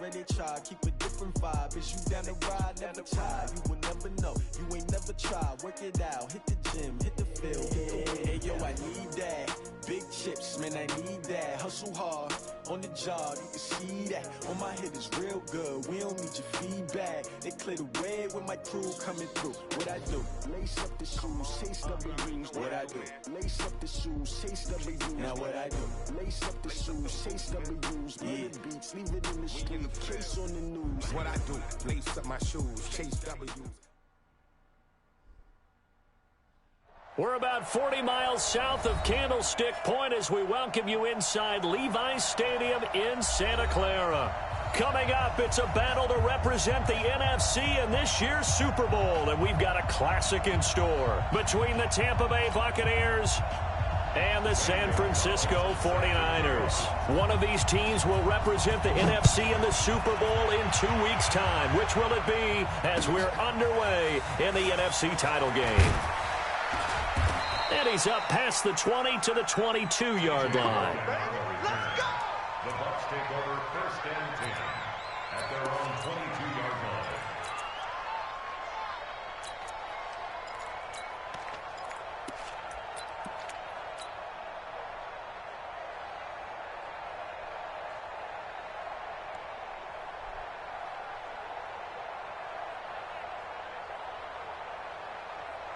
swear they try, keep a different vibe. Is you down the ride, never tie. You will never know, you ain't never tried. Work it out, hit the gym, hit the field, hit the wheel. Hey yo, I need that. Big chips, man, I need that. Hustle hard, on the job, you can see that. On my head is real good, we don't need your feedback. They clear the way when my crew coming through. What I do? Lace up the shoes, chase W's. What I do? Lace up the shoes, chase W's. Now what I do? Lace up the shoes, chase W's. Yeah. Beats, leave it in the street, case on the news. What I do? Lace up my shoes, chase W's. We're about 40 miles south of Candlestick Point as we welcome you inside Levi's Stadium in Santa Clara. Coming up, it's a battle to represent the NFC in this year's Super Bowl, and we've got a classic in store between the Tampa Bay Buccaneers and the San Francisco 49ers. One of these teams will represent the NFC in the Super Bowl in 2 weeks' time. Which will it be as we're underway in the NFC title game? And he's up past the 20 to the 22-yard line. Let's go! The Bucs take over 1st and 10 at their own 22-yard line.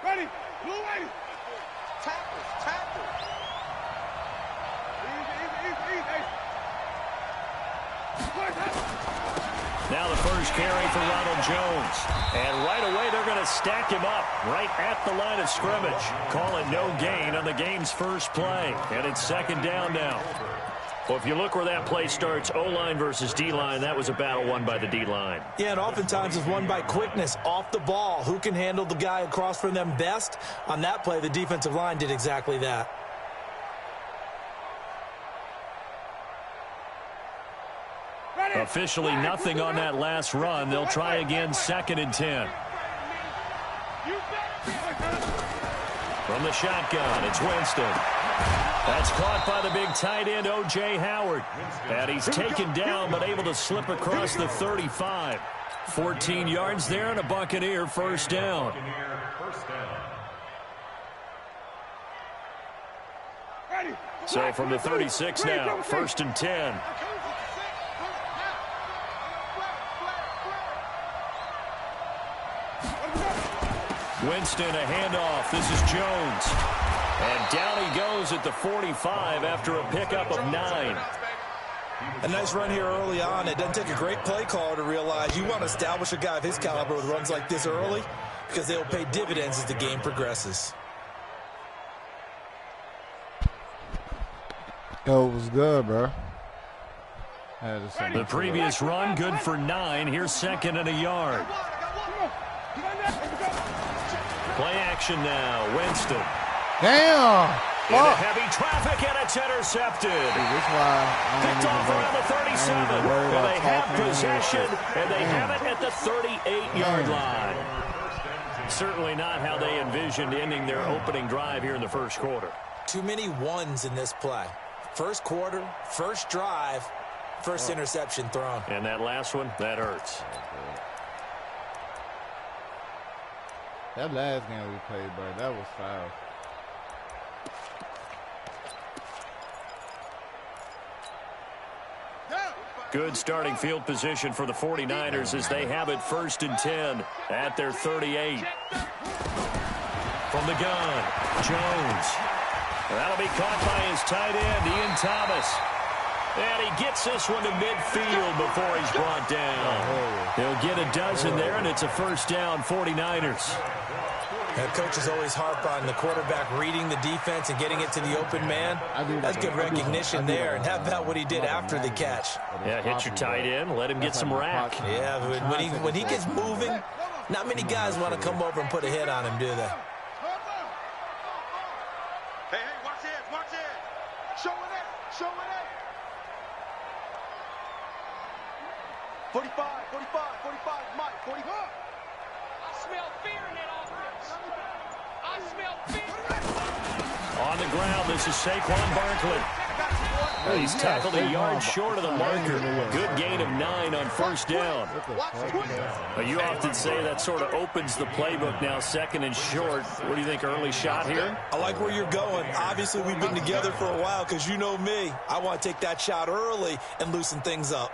Ready, blue lady. Tackle. Easy. Now the first carry for Ronald Jones. And right away they're going to stack him up right at the line of scrimmage. Call it no gain on the game's first play. And it's 2nd down now. Well, if you look where that play starts, O-line versus D-line, that was a battle won by the D-line. Yeah, and oftentimes it's won by quickness off the ball. Who can handle the guy across from them best? On that play, the defensive line did exactly that. Officially nothing on that last run. They'll try again, 2nd and 10. From the shotgun, it's Winston. That's caught by the big tight end, O.J. Howard. And he's taken down, but able to slip across the 35. 14 yards there and a Buccaneer first down. So from the 36 now, 1st and 10. Winston, a handoff. This is Jones. And down he goes at the 45 after a pickup of 9. A nice run here early on. It doesn't take a great play caller to realize you want to establish a guy of his caliber with runs like this early because they'll pay dividends as the game progresses. Yo, it was good, bro. The previous run, good for 9. Here's 2nd and a yard. Play action now. Winston. Damn! Into heavy traffic, and it's intercepted. Picked off around the 37. And they have possession, and they have it at the 38-yard line. Certainly not how they envisioned ending their opening drive here in the first quarter. Too many ones in this play. First quarter, first drive, first interception thrown. And that last one, that hurts. That last game we played, bro, that was foul. Good starting field position for the 49ers as they have it 1st and 10 at their 38. From the gun, Jones. That'll be caught by his tight end, Ian Thomas. And he gets this one to midfield before he's brought down. He'll get a dozen there, and it's a first down, 49ers. That coach is always harp on the quarterback reading the defense and getting it to the open man. That's good recognition there. And how about what he did after the catch? Yeah, hit your tight end, let him get some rack. Yeah, but when he gets moving, not many guys want to come over and put a hit on him, do they? Hey, watch it. Show it. 45, Mike, 45. I smell fear in that offense. I smell fear. On the ground, this is Saquon Barkley. He's tackled a yard short of the marker. Good gain of 9 on first down. You often say that sort of opens the playbook now, second and short. What do you think, early shot here? I like where you're going. Obviously, we've been together for a while because you know me. I want to take that shot early and loosen things up.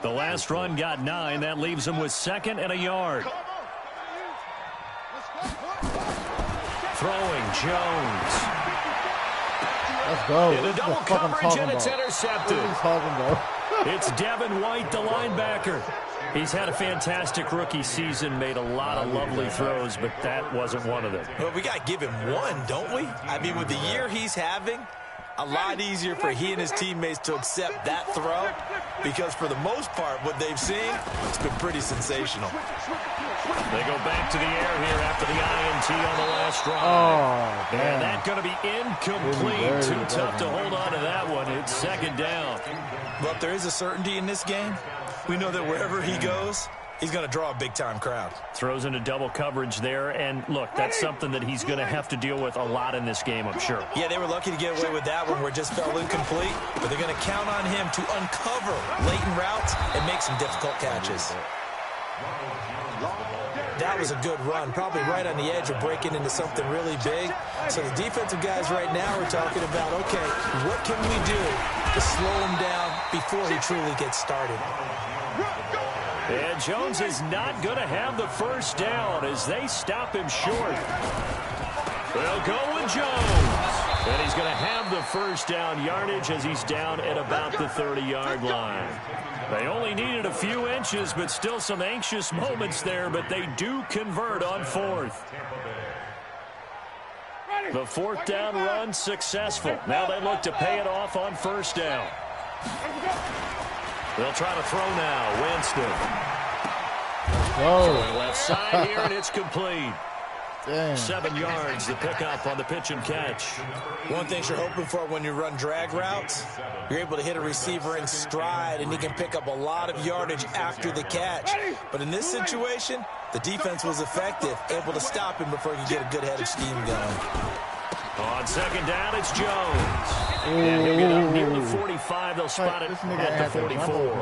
The last run got 9. That leaves him with 2nd and a yard. Throwing Jones. Let's go. Into double coverage, and it's intercepted. It's Devin White, the linebacker. He's had a fantastic rookie season, made a lot of lovely throws, but that wasn't one of them. Well, we got to give him one, don't we? I mean, with the year he's having, a lot easier for he and his teammates to accept that throw, because for the most part, what they've seen, it's been pretty sensational. They go back to the air here after the INT on the last drive. Oh, and that's going to be incomplete. Too tough to hold on to that one. It's 2nd down. But there is a certainty in this game. We know that wherever he goes, he's going to draw a big-time crowd. Throws into double coverage there, and look, that's something that he's going to have to deal with a lot in this game, I'm sure. Yeah, they were lucky to get away with that one where it just fell incomplete, but they're going to count on him to uncover latent routes and make some difficult catches. That was a good run, probably right on the edge of breaking into something really big. So the defensive guys right now are talking about, okay, what can we do to slow him down before he truly gets started? And Jones is not going to have the first down as they stop him short. They'll go with Jones. And he's going to have the first down yardage as he's down at about the 30-yard line. They only needed a few inches, but still some anxious moments there, but they do convert on 4th. The 4th down run successful. Now they look to pay it off on first down. They'll try to throw now. Winston. Whoa. Left side here, and it's complete. Damn. 7 yards, the pickup on the pitch and catch. One thing you're hoping for when you run drag routes, you're able to hit a receiver in stride, and he can pick up a lot of yardage after the catch. But in this situation, the defense was effective, able to stop him before he could get a good head of steam going. On 2nd down, it's Jones. And he'll get up near the 45. They'll spot it at the 44.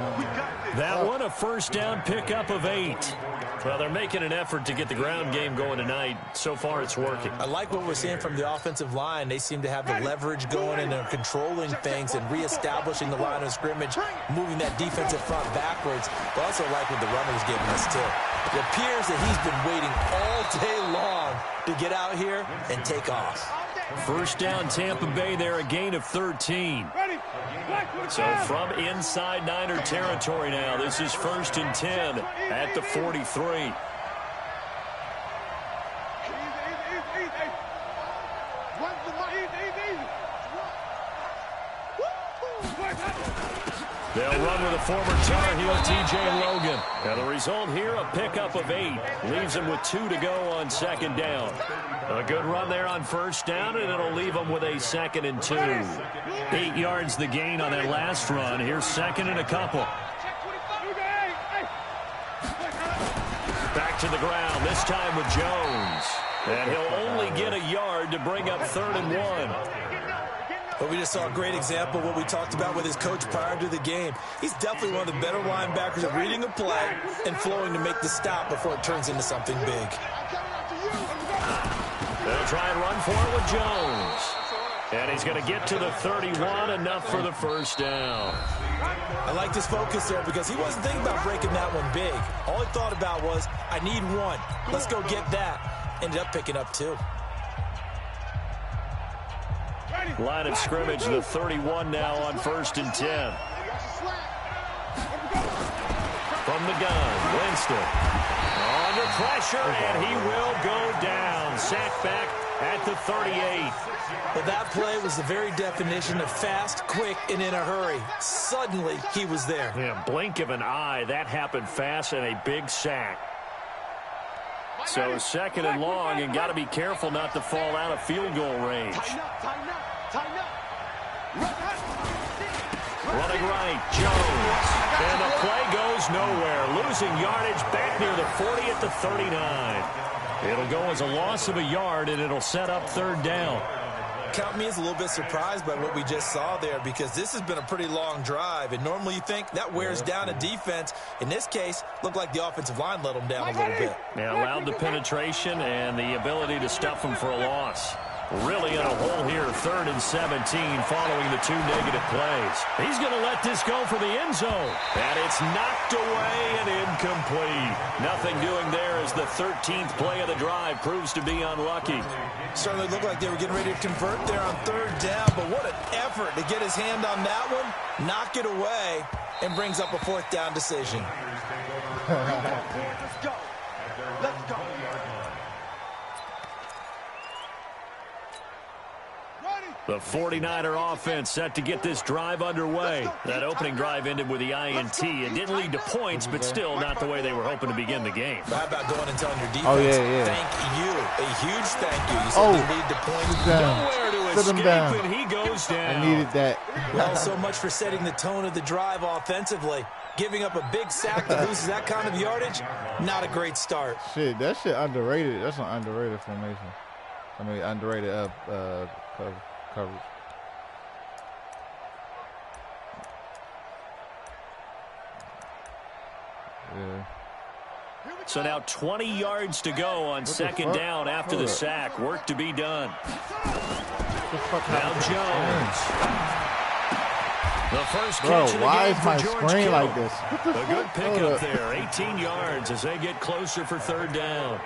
That one, a first down pickup of 8. Well, they're making an effort to get the ground game going tonight. So far, it's working. I like what we're seeing from the offensive line. They seem to have the leverage going, and they're controlling things and reestablishing the line of scrimmage, moving that defensive front backwards. But also like what the runner's giving us, too. It appears that he's been waiting all day long to get out here and take off. First down, Tampa Bay there, a gain of 13. So from inside Niner territory now, this is 1st and 10 at the 43. They'll run with a former Tar Heel, T.J. Logan. Now the result here, a pickup of 8. Leaves him with 2 to go on 2nd down. A good run there on first down, and it'll leave him with a 2nd and 2. 8 yards the gain on that last run. Here's 2nd and a couple. Back to the ground, this time with Jones. And he'll only get a yard to bring up 3rd and 1. But we just saw a great example of what we talked about with his coach prior to the game. He's definitely one of the better linebackers at reading a play and flowing to make the stop before it turns into something big. They'll try and run for it with Jones. And he's going to get to the 31, enough for the first down. I like this focus there because he wasn't thinking about breaking that one big. All he thought about was, I need 1. Let's go get that. Ended up picking up 2. Line of scrimmage, the 31 now on 1st and 10. From the gun, Winston. Under pressure, and he will go down. Sacked back at the 38. Well, that play was the very definition of fast, quick, and in a hurry. Suddenly, he was there. Yeah, blink of an eye. That happened fast and a big sack. So 2nd and long, and got to be careful not to fall out of field goal range. Running right, Jones. And the play goes nowhere. Losing yardage back near the 40 at the 39. It'll go as a loss of a yard, and it'll set up third down. Count me as a little bit surprised by what we just saw there, because this has been a pretty long drive, and normally you think that wears down a defense. In this case, looked like the offensive line let them down a little bit. Yeah, allowed the penetration and the ability to stuff them for a loss. Really in a hole here, 3rd and 17 following the 2 negative plays. He's going to let this go for the end zone. And it's knocked away and incomplete. Nothing doing there as the 13th play of the drive proves to be unlucky. Certainly looked like they were getting ready to convert there on 3rd down, but what an effort to get his hand on that one, knock it away, and brings up a 4th down decision. Let's go. Let's go. The 49er offense set to get this drive underway. That opening drive ended with the INT. It didn't lead to points, but still not the way they were hoping to begin the game. How about going and telling your defense, thank you, a huge thank you. You said they lead to points. Nowhere to escape, and he goes down. I needed that. Well, so much for setting the tone of the drive offensively. Giving up a big sack that loses that kind of yardage, not a great start. Shit, that shit underrated. That's an underrated formation. I mean, underrated coverage. Yeah. So now 20 yards to go on 2nd down after the sack. Work to be done. Now Jones. The first catch of the why game is for my George screen Kittle. like this? A good pickup there. 18 yards as they get closer for 3rd down.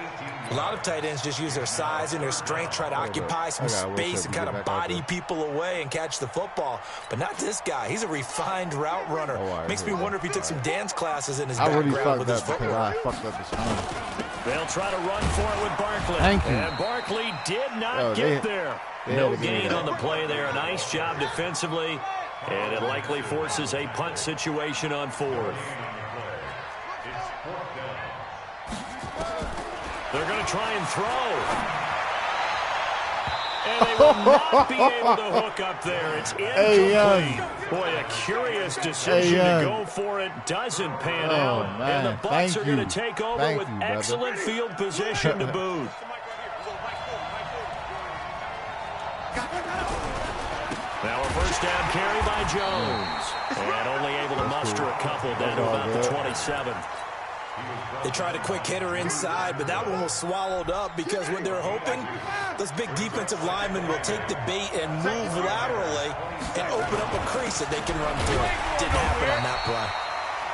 A lot of tight ends just use their size and their strength, try to occupy some space and kind of body people away and catch the football. But not this guy. He's a refined route runner. Makes me wonder if he took some dance classes in his background with his footwork. I fucked up the screen. They'll try to run for it with Barkley. Thank you. And Barkley did not get there. No gain on the play there. A nice job defensively. And it likely forces a punt situation on 4th. They're going to try and throw. And they will not be able to hook up there. It's incomplete. Boy, a curious decision to go for it. Doesn't pan out. Man. And the Bucs are going to take over with excellent field position to boot. Now a 1st down carry by Jones. And only able to muster a couple down to about the 27. They tried a quick hitter inside, but that one was swallowed up because what they're hoping, those big defensive linemen will take the bait and move laterally and open up a crease that they can run through. Didn't happen on that play.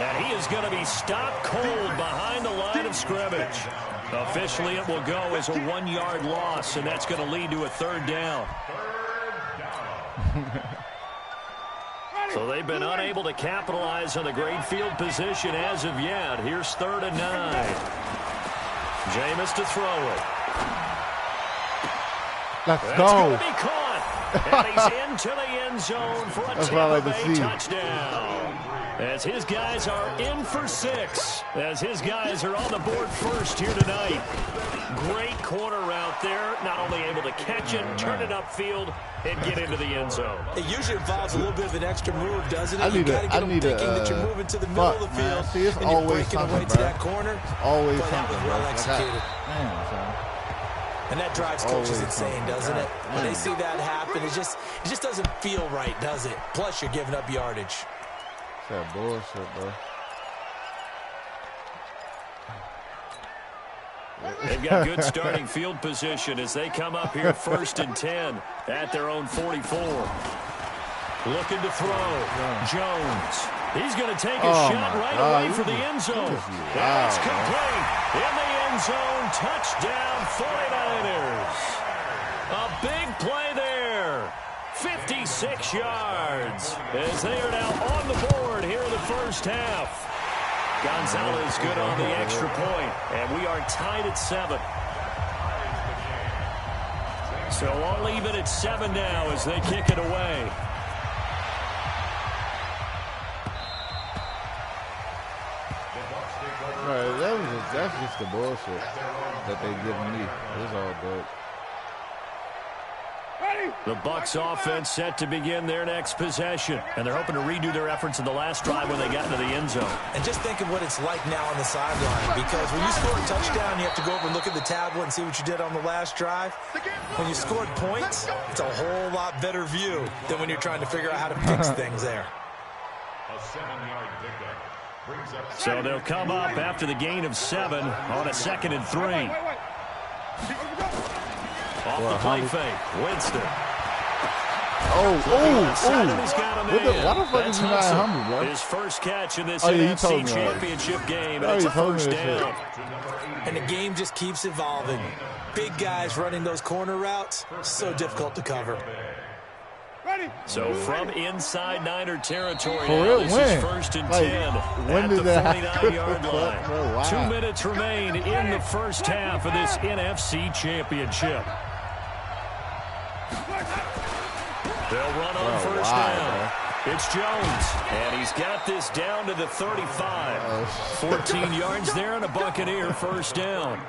And he is going to be stopped cold behind the line of scrimmage. Officially, it will go as a 1-yard loss, and that's going to lead to a 3rd down. So they've been unable to capitalize on the great field position as of yet. Here's 3rd and 9. Jameis to throw it. Let's go. That's going to be caught. And he's into the end zone for a Tampa Bay touchdown. As his guys are in for 6. As his guys are on the board first here tonight. Great corner route there. Not only able to catch it, turn it upfield, and get into the end zone. It usually involves a little bit of an extra move, doesn't it? You got to get them thinking that you're moving to the middle of the field. See, it's and always you're breaking away to that corner. It's always but that was something, well executed. And that drives coaches insane, doesn't it? When they see that happen, it just doesn't feel right, does it? Plus, you're giving up yardage. That bullshit, bro. They've got good starting field position as they come up here 1st and 10 at their own 44. Looking to throw. Jones. He's going to take a shot right away for the end zone. That's complete. In the end zone. Touchdown 49ers. A big play there. 56 yards as they are now on the board here in the 1st half. Gonzalez good on the extra point, and we are tied at 7. So all even at 7 now as they kick it away. Right, that's just the bullshit that they giving me. It's all good. The Bucs offense set to begin their next possession, and they're hoping to redo their efforts in the last drive when they got into the end zone. And just think of what it's like now on the sideline, because when you score a touchdown, you have to go over and look at the tablet and see what you did on the last drive. When you scored points, it's a whole lot better view than when you're trying to figure out how to fix things there. A 7-yard pickup brings up. So they'll come up after the gain of 7 on a 2nd and 3. Off the play fake, Winston. Why the fuck is he not Hudson. humble, bro? His first catch in this Oh, yeah, you NFC told me Championship game. Oh, And it's you a told me first this shit. down. And the game just keeps evolving. Big guys running those corner routes, so difficult to cover. So from inside Niner territory, For now real, this when? is 1st and Like, 10 when at did the that happen? 49-yard line. Bro, wow. 2 minutes remain in the first half of this NFC Championship. They'll run on first down. It's Jones, and he's got this down to the 35. 14 yards there and a Buccaneer first down.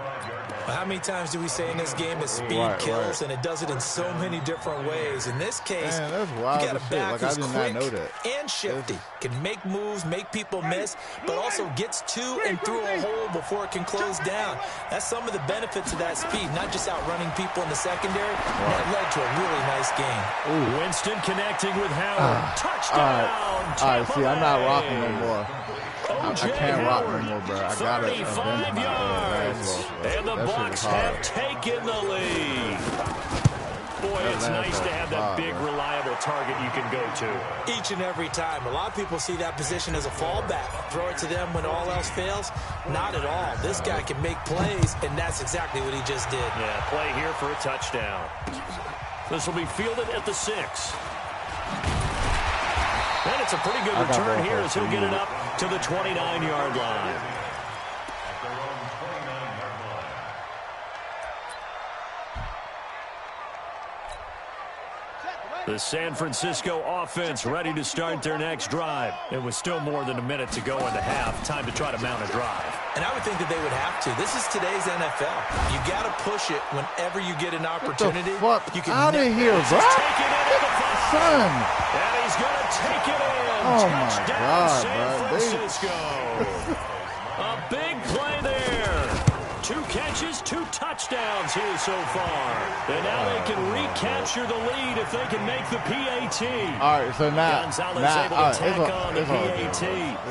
How many times do we say in this game that speed kills, and it does it in so many different ways? In this case, Man, that's wild you got a as shit. back Like, I who's did not quick know that. and shifty, can make moves, make people miss, but also gets to and through a hole before it can close down. That's some of the benefits of that speed, not just outrunning people in the secondary. That led to a really nice game. Winston connecting with Howard. Touchdown! All right, see, I'm not rocking no more. I O.J. can't rock no Howard, more, bro. I got to 35 yards. And the Bucs have taken the lead. Boy, it's nice to have that big, reliable target you can go to. Each and every time. A lot of people see that position as a fallback. Throw it to them when all else fails. Not at all. This guy can make plays, and that's exactly what he just did. Yeah, play here for a touchdown. This will be fielded at the 6. And it's a pretty good return here as he'll get it up to the 29-yard line. At their own 29-yard line. The San Francisco offense ready to start their next drive. It was still more than a minute to go in the half. Time to try to mount a drive. And I would think that they would have to. This is today's NFL. You got to push it whenever you get an opportunity. What the fuck? You can Out of here, bro. Taking it at the 5. Son. And he's going to take it in. Oh, my Touchdown, God, San bro. Francisco. A big play there. 2 catches, 2 touchdowns here so far. And now they can recapture the lead if they can make the PAT. All right, so now, Gonzalez able to tack on the PAT.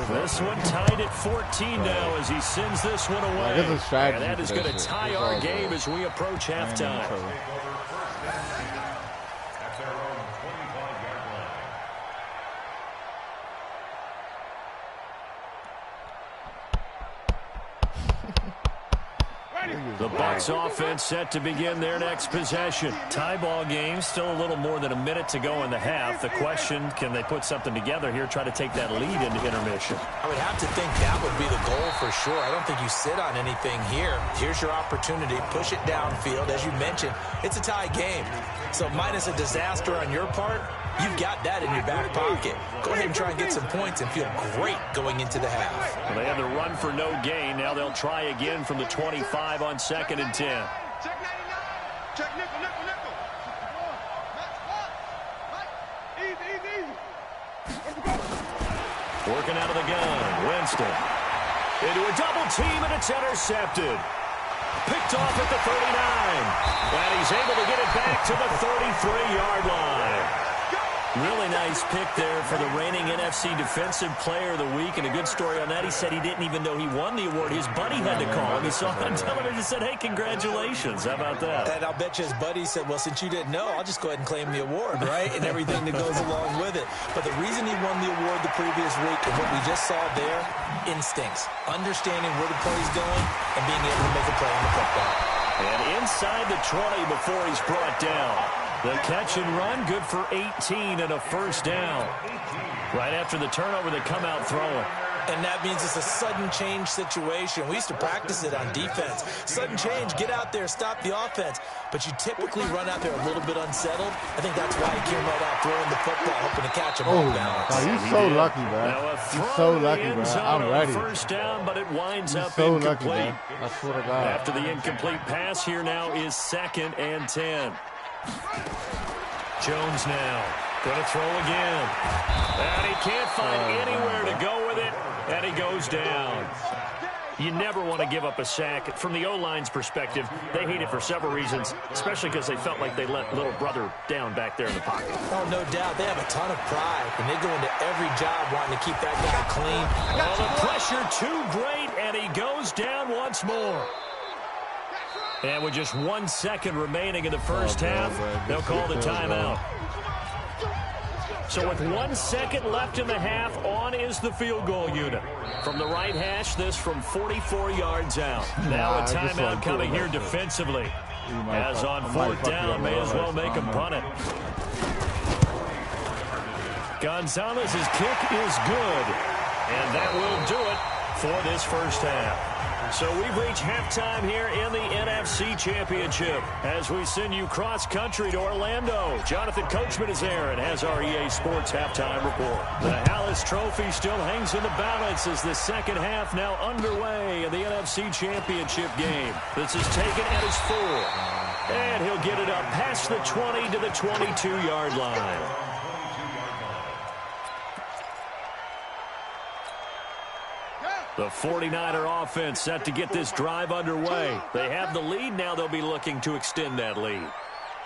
This one tied at 14 now as he sends this one away. Like, it's a strategy and that is for going to this shit. tie It's our all game good. as we approach halftime. At their own 25-yard line. The Bucs offense set to begin their next possession. Tie ball game, still a little more than a minute to go in the half. The question, can they put something together here, try to take that lead into intermission? I would have to think that would be the goal for sure. I don't think you sit on anything here. Here's your opportunity. Push it downfield. As you mentioned, it's a tie game. So minus a disaster on your part, you've got that in your back pocket. Go ahead and try and get some points and feel great going into the half. Well, they had the run for no gain. Now they'll try again from the 25 on 2nd and 10. Check 99. Check nickel, nickel, nickel. Easy. Working out of the gun, Winston. Into a double team, and it's intercepted. Picked off at the 39. And he's able to get it back to the 33-yard line. Really nice pick there for the reigning NFC Defensive Player of the Week. And a good story on that, he said he didn't even know he won the award. His buddy had to call him. He saw it on television and said, hey, congratulations. How about that? And I'll bet you his buddy said, well, since you didn't know, I'll just go ahead and claim the award, right? And everything that goes along with it. But the reason he won the award the previous week and what we just saw there, instincts. Understanding where the play's going and being able to make a play on the football. And inside the 20 before he's brought down. The catch and run, good for 18 and a first down. Right after the turnover, they come out throwing. And that means it's a sudden change situation. We used to practice it on defense. Sudden change, get out there, stop the offense. But you typically run out there a little bit unsettled. I think that's why he came right out throwing the football, hoping to catch him off balance. God, you're so lucky, bro. You're so lucky, bro. I'm ready. First down, but it winds up so incomplete. lucky, bro. I swear to God. After the incomplete pass, here now is 2nd and 10. Jones now. Going to throw again. And he can't find anywhere to go with it. And he goes down. You never want to give up a sack. From the O-line's perspective, they hate it for several reasons, especially because they felt like they let little brother down back there in the pocket. Oh, no doubt. They have a ton of pride, and they go into every job wanting to keep that guy clean. Oh, the pressure too great, and he goes down once more. And with just 1 second remaining in the first half, they'll call the timeout. So with 1 second left in the half, on is the field goal unit. From the right hash, this from 44 yards out. Now a timeout coming here defensively. As on fourth down, may as well make him punt it. Gonzalez's kick is good. And that will do it for this first half. So we've reached halftime here in the NFC Championship as we send you cross-country to Orlando. Jonathan Coachman is there and has our EA Sports halftime report. The Hallis Trophy still hangs in the balance as the second half now underway in the NFC Championship game. This is taken at his 4. And he'll get it up past the 20 to the 22-yard line. The 49er offense set to get this drive underway. They have the lead. Now they'll be looking to extend that lead.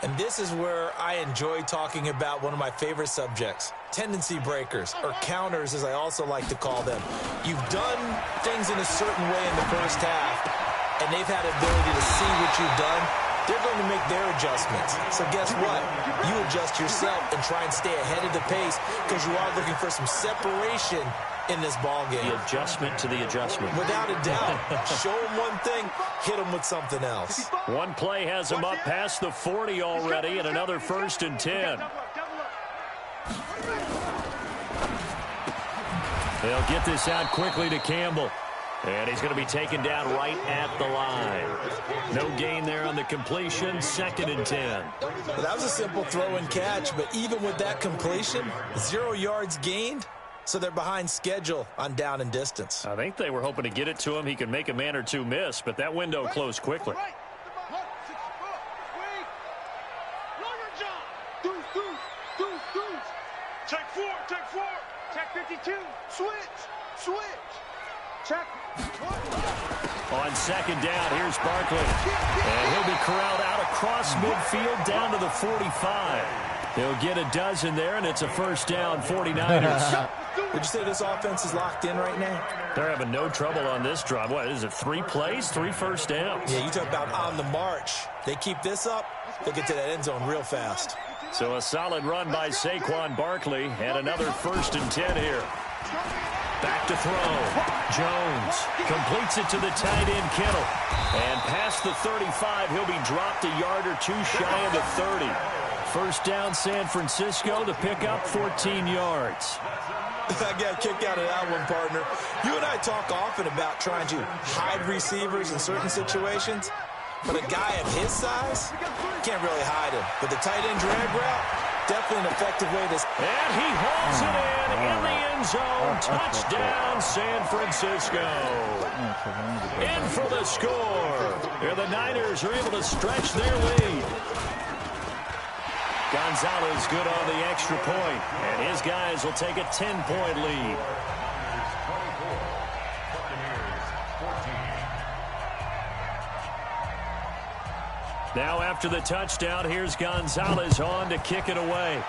And this is where I enjoy talking about one of my favorite subjects, tendency breakers, or counters as I also like to call them. You've done things in a certain way in the first half, and they've had the ability to see what you've done. They're going to make their adjustments. So guess what? You adjust yourself and try and stay ahead of the pace because you are looking for some separation in this ball game. The adjustment to the adjustment. Without a doubt. Show them one thing, hit them with something else. One play has them up past the 40 already, and another 1st and 10. They'll get this out quickly to Campbell. And he's going to be taken down right at the line. No gain there on the completion, 2nd and 10. Well, that was a simple throw and catch, but even with that completion, 0 yards gained. So they're behind schedule on down and distance. I think they were hoping to get it to him. He could make a man or two miss, but that window closed quickly. Check 4, check 4. Check 52. Switch. Check. On 2nd down, here's Barkley. And he'll be corralled out across midfield down to the 45. He'll get a dozen there, and it's a 1st down, 49ers. Would you say this offense is locked in right now? They're having no trouble on this drive. What, is it 3 plays, 3 first downs? Yeah, you talk about on the march. They keep this up, they'll get to that end zone real fast. So a solid run by Saquon Barkley, and another 1st and 10 here. Back to throw. Jones completes it to the tight end, Kittle. And past the 35, he'll be dropped a yard or two shy of the 30. 1st down, San Francisco, to pick up 14 yards. I got a kick out of that one, partner. You and I talk often about trying to hide receivers in certain situations, but a guy of his size can't really hide him. But the tight end drag route, definitely an effective way to... And he hauls it in the end zone. Touchdown, San Francisco. In for the score. Here the Niners are able to stretch their lead. Gonzalez good on the extra point, and his guys will take a 10-point lead. Now after the touchdown, here's Gonzalez on to kick it away.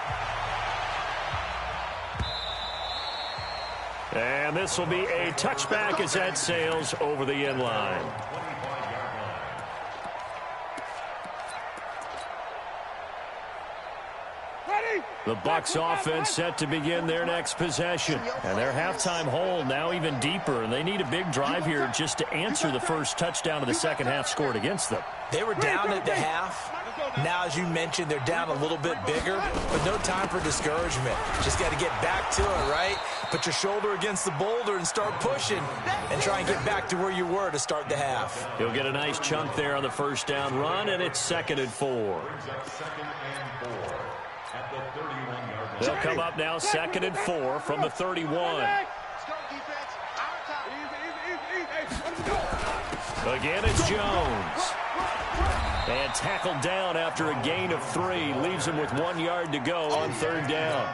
And this will be a touchback as that sails over the end line. The Bucs offense set to begin their next possession. And their halftime hole now even deeper. And they need a big drive here just to answer the first touchdown of the second half scored against them. They were down at the half. Now, as you mentioned, they're down a little bit bigger, but no time for discouragement. Just got to get back to it, right? Put your shoulder against the boulder and start pushing and try and get back to where you were to start the half. He'll get a nice chunk there on the 1st down run, and it's 2nd and 4. They'll come up now 2nd and 4 from the 31. Again, it's Jones. And tackled down after a gain of 3. Leaves him with 1 yard to go on 3rd down.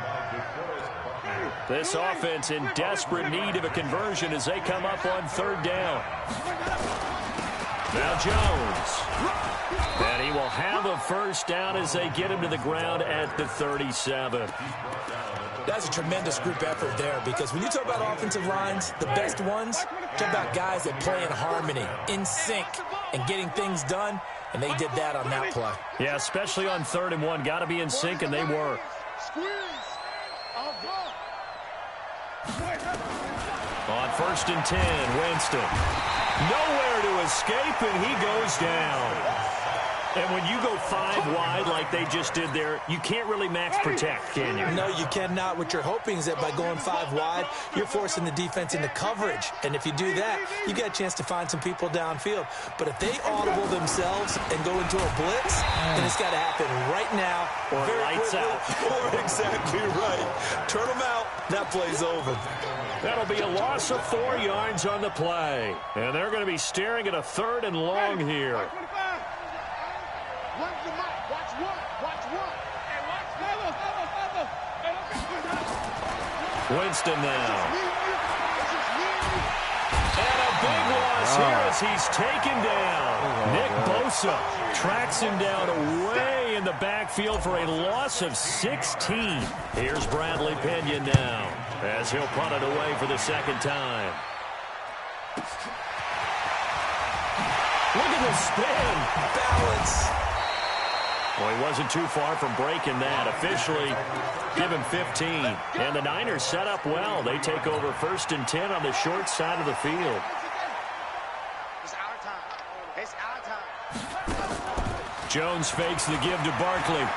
This offense in desperate need of a conversion as they come up on 3rd down. Now Jones. And he will have a 1st down as they get him to the ground at the 37. That's a tremendous group effort there, because when you talk about offensive lines, the best ones, talk about guys that play in harmony, in sync, and getting things done, and they did that on that play. Yeah, especially on 3rd and 1. Got to be in sync, and they were. On 1st and 10, Winston. Nowhere to escape, and he goes down. And when you go 5 wide like they just did there, you can't really max protect, can you? No, you cannot. What you're hoping is that by going 5 wide, you're forcing the defense into coverage. And if you do that, you got a chance to find some people downfield. But if they audible themselves and go into a blitz, then it's got to happen right now. Or lights out. Or exactly right. Turn them out. That play's over. That'll be a loss of 4 yards on the play. And they're going to be staring at a 3rd and long here. Winston now. And a big loss here as he's taken down. Nick Bosa tracks him down away in the backfield for a loss of 16. Here's Bradley Pena now as he'll punt it away for the 2nd time. Look at the spin. Balance. Well, he wasn't too far from breaking that. Officially, give him 15. And the Niners set up well. They take over 1st and 10 on the short side of the field. It's our time. It's our time. Jones fakes the give to Barkley.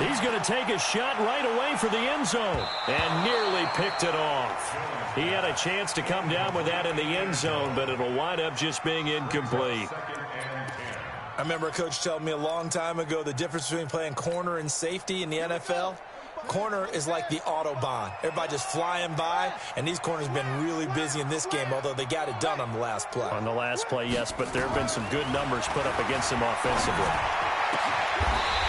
He's going to take a shot right away for the end zone. And nearly picked it off. He had a chance to come down with that in the end zone, but it'll wind up just being incomplete. I remember a coach telling me a long time ago the difference between playing corner and safety in the NFL. Corner is like the Autobahn. Everybody just flying by, and these corners have been really busy in this game, although they got it done on the last play. On the last play, yes, but there have been some good numbers put up against them offensively.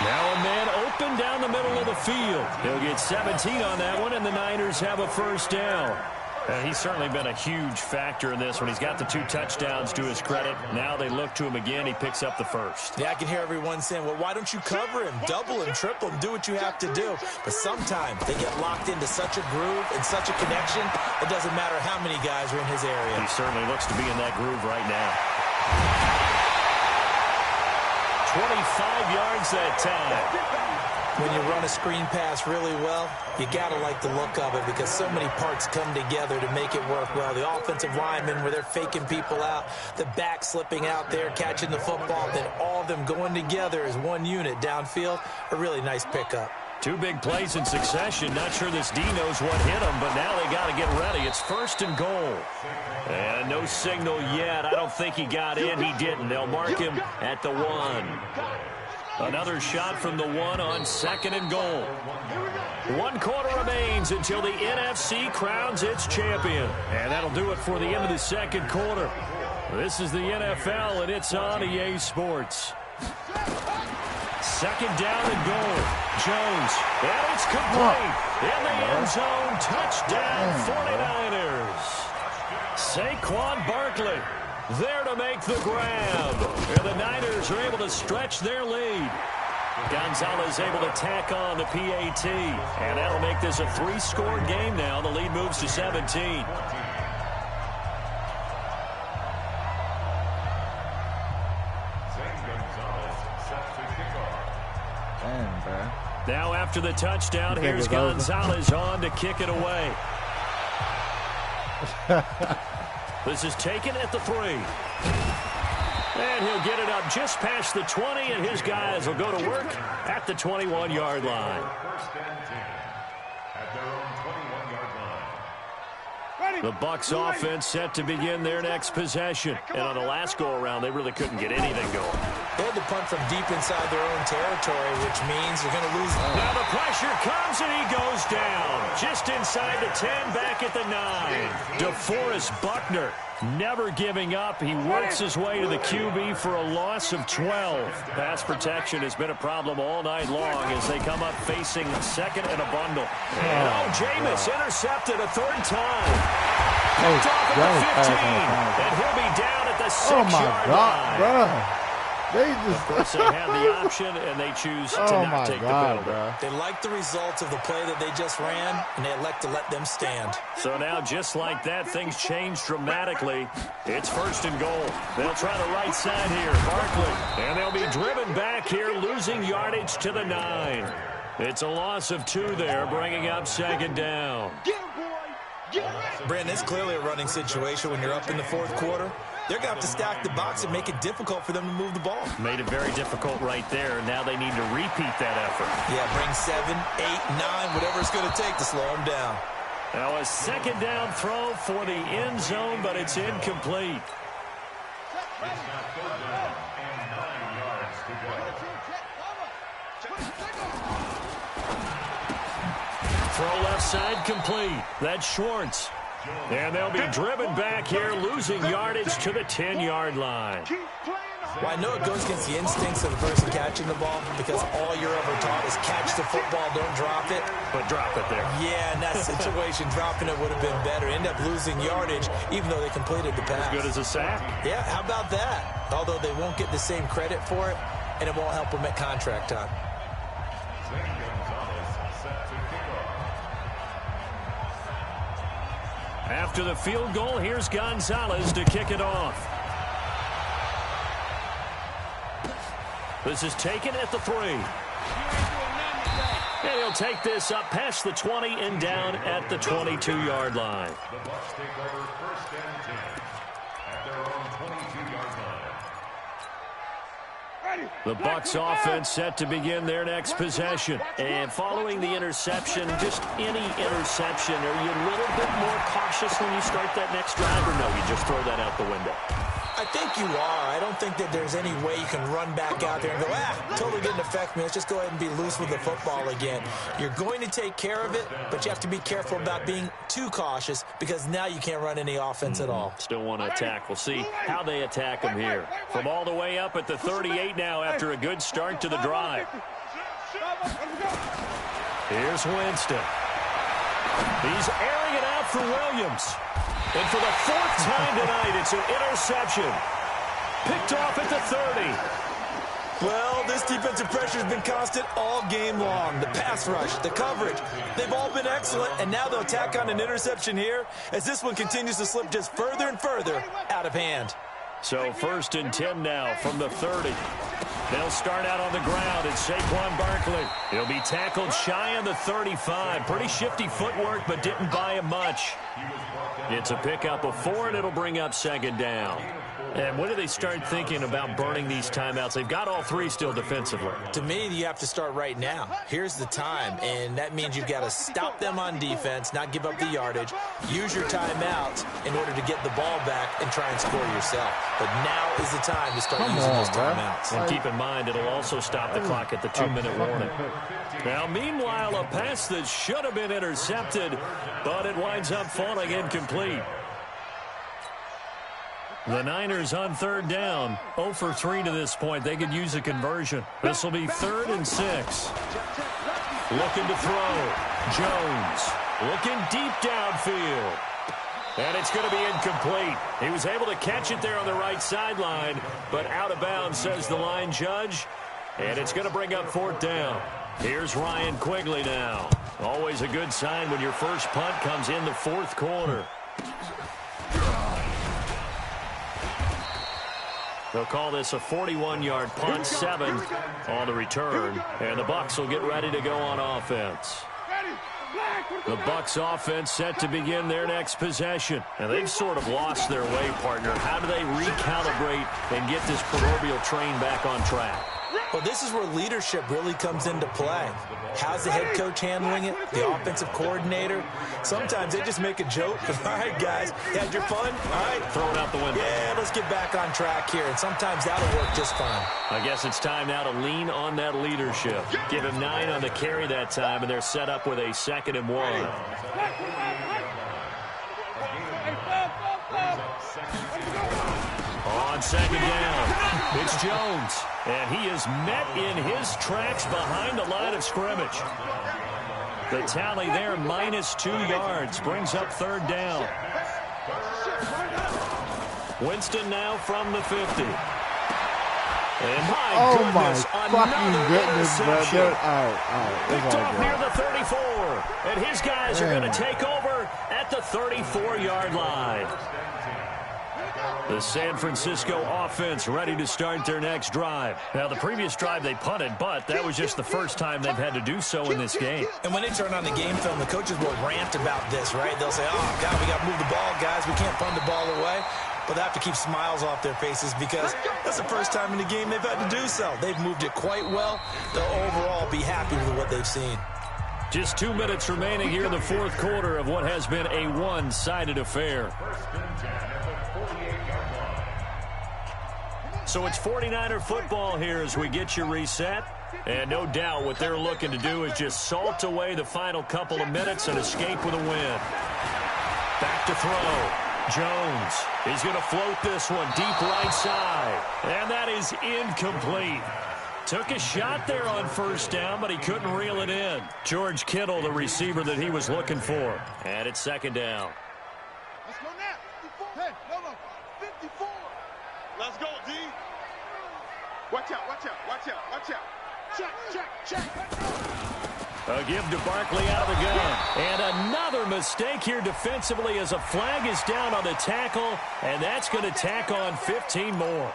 Now a man open down the middle of the field. He'll get 17 on that one, and the Niners have a 1st down. And he's certainly been a huge factor in this when he's got the 2 touchdowns to his credit. Now they look to him again. He picks up the 1st. Yeah, I can hear everyone saying, well, why don't you cover him, double him, triple him, do what you have to do. But sometimes they get locked into such a groove and such a connection, it doesn't matter how many guys are in his area. He certainly looks to be in that groove right now. 25 yards that time. When you run a screen pass really well, you got to like the look of it because so many parts come together to make it work well. The offensive linemen, where they're faking people out, the back slipping out there, catching the football, then all of them going together as one unit downfield, a really nice pickup. 2 big plays in succession. Not sure this D knows what hit him, but now they got to get ready. It's 1st and goal. And no signal yet. I don't think he got in. He didn't. They'll mark him at the 1. Another shot from the 1 on 2nd and goal. 1 quarter remains until the NFC crowns its champion. And that'll do it for the end of the 2nd quarter. This is the NFL, and it's on EA Sports. 2nd down and goal. Jones. And it's complete. In the end zone. Touchdown 49ers. Saquon Barkley there to make the grab. And the Niners are able to stretch their lead. Gonzalez able to tack on the PAT. And that'll make this a 3-score game now. The lead moves to 17. Now after the touchdown, here's Gonzalez on to kick it away. This is taken at the 3. And he'll get it up just past the 20, and his guys will go to work at the 21-yard line. The Bucs offense set to begin their next possession. And on the last go-around, they really couldn't get anything going. They had to punt from deep inside their own territory, which means they're going to lose. Now the pressure comes, and he goes down. Just inside the 10, back at the 9. DeForest Buckner Never giving up. He works his way to the QB for a loss of 12. Pass protection has been a problem all night long as they come up facing second and a bundle. And Jameis intercepted a third time. Picked off at the 15. And he'll be down at the 6-yard line. Bro. Of course, they have the option, and they choose to not take the penalty. They like the results of the play that they just ran, and they elect to let them stand. So now, just like that, things change dramatically. It's 1st and goal. They'll try the right side here. Barkley. And they'll be driven back here, losing yardage to the 9. It's a loss of 2 there, bringing up 2nd down. Brandon, it's clearly a running situation when you're up in the 4th quarter. They're going to have to stack the box and make it difficult for them to move the ball. Made it very difficult right there. Now they need to repeat that effort. Yeah, bring 7, 8, 9, whatever it's going to take to slow them down. Now a 2nd down throw for the end zone, but it's incomplete. It's got 3rd down and 9 yards to go. Throw left side complete. That's Schwartz. And they'll be driven back here, losing yardage to the 10-yard line. Well, I know it goes against the instincts of the person catching the ball because all you're ever taught is catch the football, don't drop it. But drop it there. Yeah, in that situation, dropping it would have been better. End up losing yardage, even though they completed the pass. As good as a sack. Yeah, how about that? Although they won't get the same credit for it, and it won't help them at contract time. After the field goal, here's Gonzalez to kick it off. This is taken at the 3. And he'll take this up past the 20 and down at the 22-yard line. The Bucs take over 1st and 10 at their own 22-yard line. The Bucs offense set to begin their next possession. And following the interception, just any interception, are you a little bit more cautious when you start that next drive, or no, you just throw that out the window? I think you are. I don't think that there's any way you can run back out there and go, totally didn't affect me. Let's just go ahead and be loose with the football again. You're going to take care of it, but you have to be careful about being too cautious because now you can't run any offense at all. Still want to attack. We'll see how they attack them here. From all the way up at the 38 now after a good start to the drive. Here's Winston. He's airing it out for Williams. And for the 4th time tonight, it's an interception. Picked off at the 30. Well, this defensive pressure has been constant all game long. The pass rush, the coverage, they've all been excellent, and now they'll tack on an interception here as this one continues to slip just further and further out of hand. So 1st and 10 now from the 30. They'll start out on the ground. It's Saquon Barkley. He'll be tackled shy of the 35. Pretty shifty footwork, but didn't buy him much. It's a pickup of 4, and it'll bring up 2nd down. And when do they start thinking about burning these timeouts? They've got all 3 still defensively. To me, you have to start right now. Here's the time, and that means you've got to stop them on defense, not give up the yardage, use your timeouts in order to get the ball back and try and score yourself. But now is the time to start using those timeouts. And keep in mind, it'll also stop the clock at the 2-minute warning. Now, meanwhile, a pass that should have been intercepted, but it winds up falling incomplete. The Niners on 3rd down, 0 for 3 to this point. They could use a conversion. This will be 3rd and 6. Looking to throw. Jones looking deep downfield. And it's going to be incomplete. He was able to catch it there on the right sideline, but out of bounds, says the line judge. And it's going to bring up 4th down. Here's Ryan Quigley now. Always a good sign when your first punt comes in the 4th quarter. They'll call this a 41-yard punt, 7 on the return. And the Bucs will get ready to go on offense. The Bucs offense set to begin their next possession. And they've sort of lost their way, partner. How do they recalibrate and get this proverbial train back on track? Well, this is where leadership really comes into play. How's the head coach handling it? The offensive coordinator? Sometimes they just make a joke. All right, guys, you had your fun? All right. Throw it out the window. Yeah, let's get back on track here. And sometimes that'll work just fine. I guess it's time now to lean on that leadership. Give him 9 on the carry that time, and they're set up with a 2nd and 1. On second down, it's Jones, and he is met in his tracks behind the line of scrimmage. The tally there, -2 yards, brings up third down. Winston now from the 50. And my goodness, interception. Picked off near the 34. And his guys are going to take over at the 34-yard line. The San Francisco offense ready to start their next drive. Now, the previous drive they punted, but that was just the first time they've had to do so in this game. And when they turn on the game film, the coaches will rant about this, right? They'll say, oh, God, we got to move the ball, guys. We can't punt the ball away. But they have to keep smiles off their faces because that's the first time in the game they've had to do so. They've moved it quite well. They'll overall be happy with what they've seen. Just 2 minutes remaining here in the fourth quarter of what has been a one-sided affair. So it's 49er football here as we get you reset. And no doubt what they're looking to do is just salt away the final couple of minutes and escape with a win. Back to throw. Jones is going to float this one deep right side. And that is incomplete. Took a shot there on first down, but he couldn't reel it in. George Kittle, the receiver that he was looking for. And it's second down. Let's go now. 54. Hey, no. 54. Let's go, D. Watch out, watch out, watch out, watch out. Check. A give to Barkley out of the gun. And another mistake here defensively as a flag is down on the tackle, and that's going to tack on 15 more.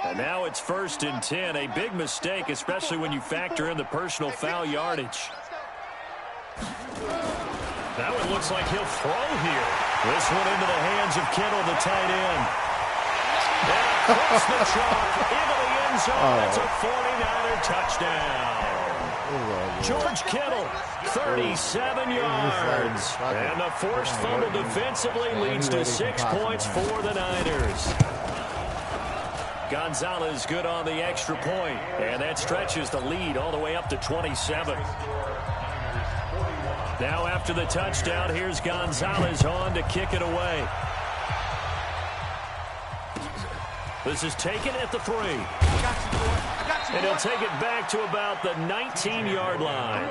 And now it's 1st and 10. A big mistake, especially when you factor in the personal foul yardage. That one looks like he'll throw here. This one into the hands of Kittle, the tight end. And across the chalk into the end zone. That's a 49er touchdown. George Kittle, 37 yards. And the forced fumble defensively leads to 6 points for the Niners. Gonzalez good on the extra point. And that stretches the lead all the way up to 27. Now after the touchdown, here's Gonzalez on to kick it away. This is taken at the 3. And he'll take it back to about the 19-yard line.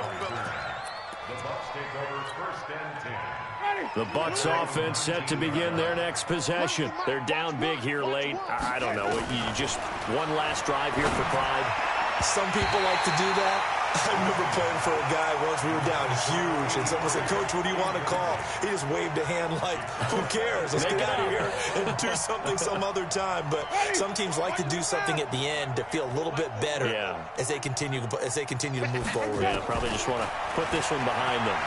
The Bucs offense set to begin their next possession. They're down big here late. I don't know. You just one last drive here for pride. Some people like to do that. I remember playing for a guy once. We were down huge, and someone said, Coach, what do you want to call? He just waved a hand like, who cares? Let's get out of here and do something some other time. But some teams like to do something at the end to feel a little bit better as they continue to move forward. Yeah, probably just want to put this one behind them.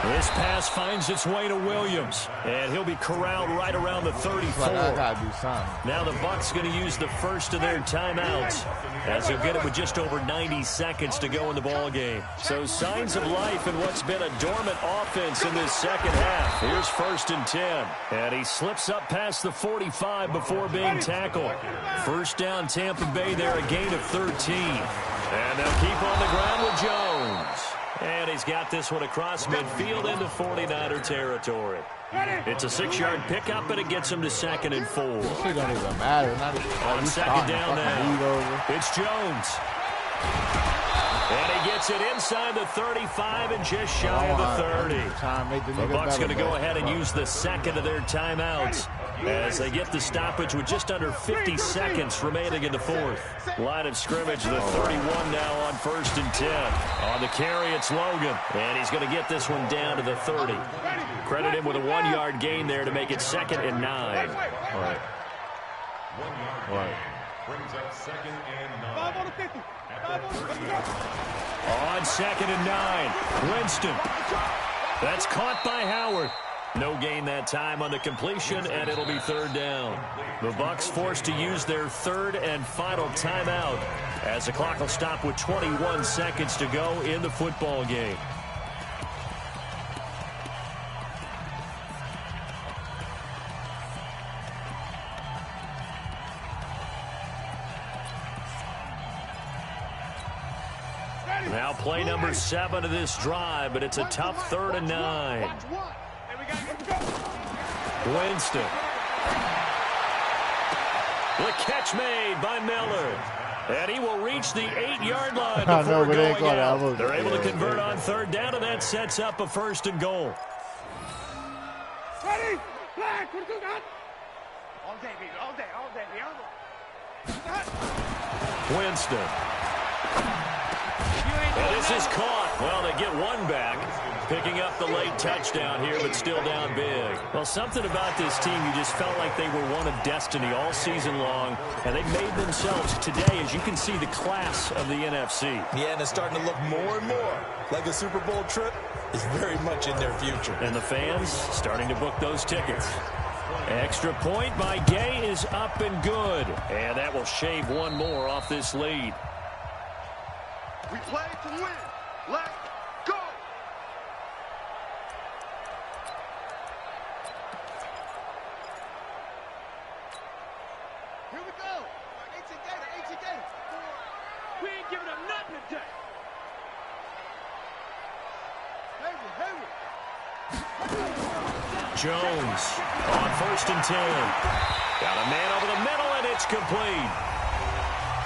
This pass finds its way to Williams, and he'll be corralled right around the 34. I gotta do something. Now the Bucs going to use the first of their timeouts, as they'll get it with just over 90 seconds to go in the ball game. So signs of life in what's been a dormant offense in this second half. Here's 1st and 10, and he slips up past the 45 before being tackled. First down, Tampa Bay there, a gain of 13. And they'll keep on the ground with Jones. And he's got this one across midfield into 49er territory. It's a 6-yard pickup, and it gets him to 2nd and 4. This shit don't even matter. On second down now, it's Jones. And he gets it inside the 35 and just shy of the 30. The Bucs going to go ahead and use the second of their timeouts as they get the stoppage with just under 50 seconds remaining in the fourth. Line of scrimmage, the 31 now on 1st and 10. On the carry, it's Logan, and he's going to get this one down to the 30. Credit him with a 1-yard gain there to make it 2nd and 9. Right. Brings up 2nd and 9. On 2nd and 9, Winston. That's caught by Howard. No gain that time on the completion, and it'll be 3rd down. The Bucs forced to use their 3rd and final timeout as the clock will stop with 21 seconds to go in the football game. Now play number 7 of this drive, but it's a tough 3rd and 9. Winston. The catch made by Miller. And he will reach the 8-yard line before going out. They're able to convert on 3rd down, and that sets up a 1st and goal. Ready? Flag. What do you got? All day, baby. All day. All day. Winston. And this is caught. Well, they get one back. Picking up the late touchdown here, but still down big. Well, something about this team, you just felt like they were one of destiny all season long, and they made themselves today, as you can see, the class of the NFC. Yeah, and it's starting to look more and more like a Super Bowl trip is very much in their future. And the fans starting to book those tickets. Extra point by Gay is up and good. And that will shave one more off this lead. We play to win. Let's go. Here we go. 18 Gator. We ain't giving up nothing today. Hayward. Jones on 1st and 10. Got a man over the middle, and it's complete.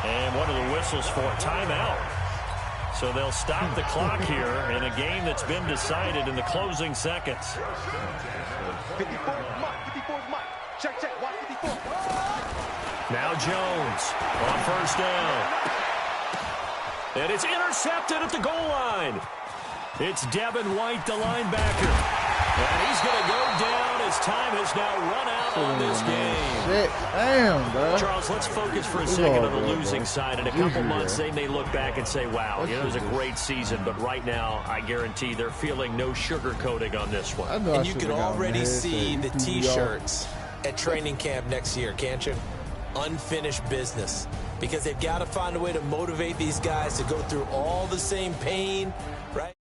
And what are the whistles for? Timeout. So they'll stop the clock here in a game that's been decided in the closing seconds. 54 Mike. Check. Watch 54. Now Jones on 1st down. And it's intercepted at the goal line. It's Devin White, the linebacker. And he's going to go down as time has now run out on this game. Shit. Damn, bro. Charles, let's focus for a second on the losing side. In a couple months, they may look back and say, wow, it was a great season. But right now, I guarantee they're feeling no sugarcoating on this one. And you can already see the T-shirts at training camp next year, can't you? Unfinished business. Because they've got to find a way to motivate these guys to go through all the same pain, right?